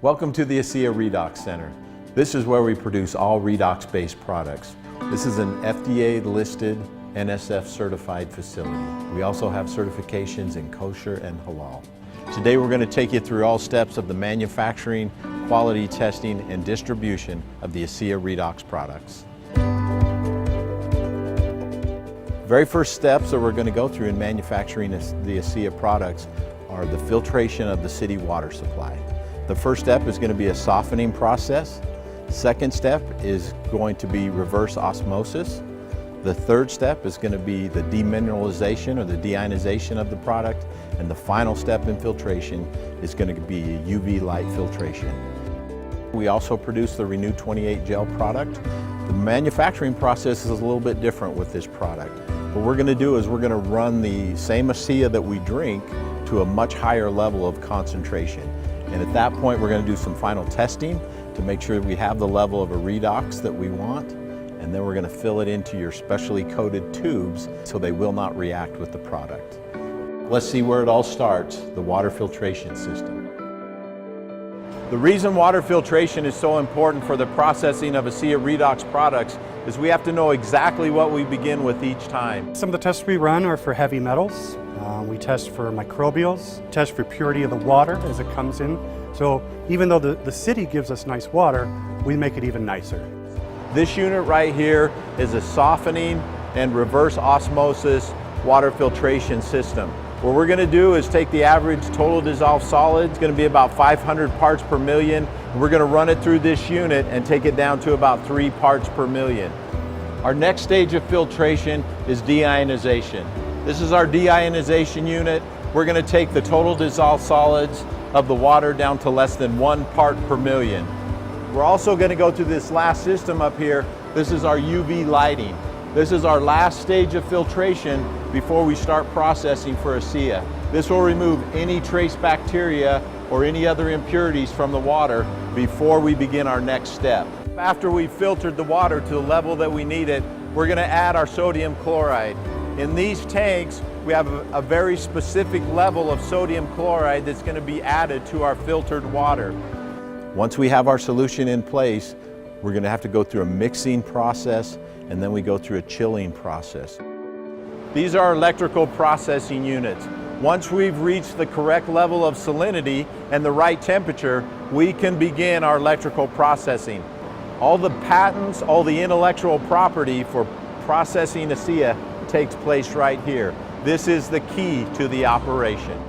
Welcome to the Asea Redox Center. This is where we produce all redox-based products. This is an FDA-listed, NSF-certified facility. We also have certifications in kosher and halal. Today we're going to take you through all steps of the manufacturing, quality testing, and distribution of the Asea Redox products. Very first steps that we're going to go through in manufacturing the Asea products are the filtration of the city water supply. The first step is going to be a softening process. Second step is going to be reverse osmosis. The third step is going to be the demineralization or the deionization of the product. And the final step in filtration is going to be UV light filtration. We also produce the Renew 28 gel product. The manufacturing process is a little bit different with this product. What we're going to do is we're going to run the same Asea that we drink to a much higher level of concentration. And at that point, we're going to do some final testing to make sure we have the level of a redox that we want. And then we're going to fill it into your specially coated tubes so they will not react with the product. Let's see where it all starts, the water filtration system. The reason water filtration is so important for the processing of Asea Redox products is we have to know exactly what we begin with each time. Some of the tests we run are for heavy metals. We test for microbials, test for purity of the water as it comes in. So even though the city gives us nice water, we make it even nicer. This unit right here is a softening and reverse osmosis water filtration system. What we're going to do is take the average total dissolved solid. It's going to be about 500 parts per million. We're going to run it through this unit and take it down to about 3 parts per million. Our next stage of filtration is deionization. This is our deionization unit. We're going to take the total dissolved solids of the water down to less than 1 part per million. We're also going to go through this last system up here. This is our UV lighting. This is our last stage of filtration before we start processing for Asea. This will remove any trace bacteria or any other impurities from the water before we begin our next step. After we've filtered the water to the level that we need it, we're going to add our sodium chloride. In these tanks, we have a very specific level of sodium chloride that's going to be added to our filtered water. Once we have our solution in place, we're going to have to go through a mixing process, and then we go through a chilling process. These are electrical processing units. Once we've reached the correct level of salinity and the right temperature, we can begin our electrical processing. All the patents, all the intellectual property for processing Asea takes place right here. This is the key to the operation.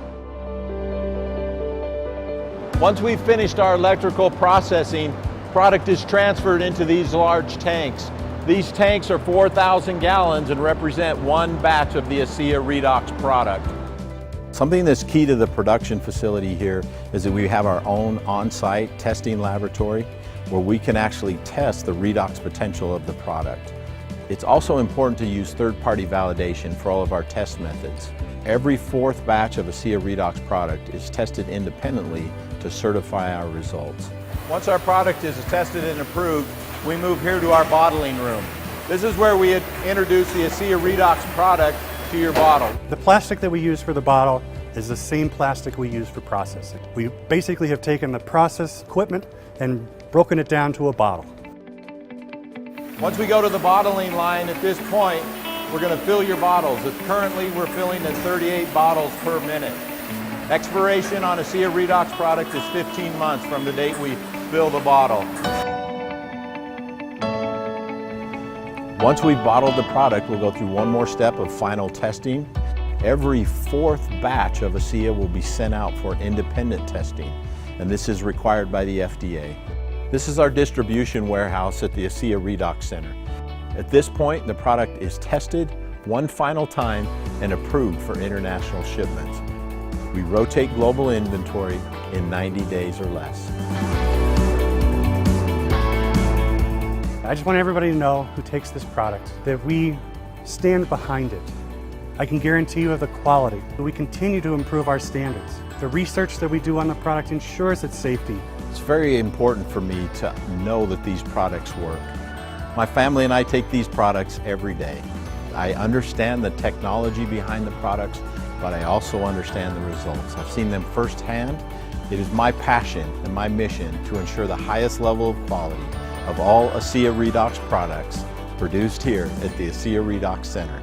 Once we've finished our electrical processing, product is transferred into these large tanks. These tanks are 4,000 gallons and represent 1 batch of the Asea Redox product. Something that's key to the production facility here is that we have our own on-site testing laboratory where we can actually test the redox potential of the product. It's also important to use third-party validation for all of our test methods. Every 4th batch of Asea Redox product is tested independently to certify our results. Once our product is tested and approved, we move here to our bottling room. This is where we introduce the Asea Redox product to your bottle. The plastic that we use for the bottle is the same plastic we use for processing. We basically have taken the process equipment and broken it down to a bottle. Once we go to the bottling line at this point, we're going to fill your bottles. Currently, we're filling at 38 bottles per minute. Expiration on Asea Redox product is 15 months from the date we fill the bottle. Once we've bottled the product, we'll go through one more step of final testing. Every 4th batch of Asea will be sent out for independent testing, and this is required by the FDA. This is our distribution warehouse at the Asea Redox Center. At this point, the product is tested one final time and approved for international shipments. We rotate global inventory in 90 days or less. I just want everybody to know who takes this product that we stand behind it. I can guarantee you of the quality, that we continue to improve our standards. The research that we do on the product ensures its safety. It's very important for me to know that these products work. My family and I take these products every day. I understand the technology behind the products, but I also understand the results. I've seen them firsthand, It is my passion and my mission to ensure the highest level of quality of all Asea Redox products produced here at the Asea Redox Center.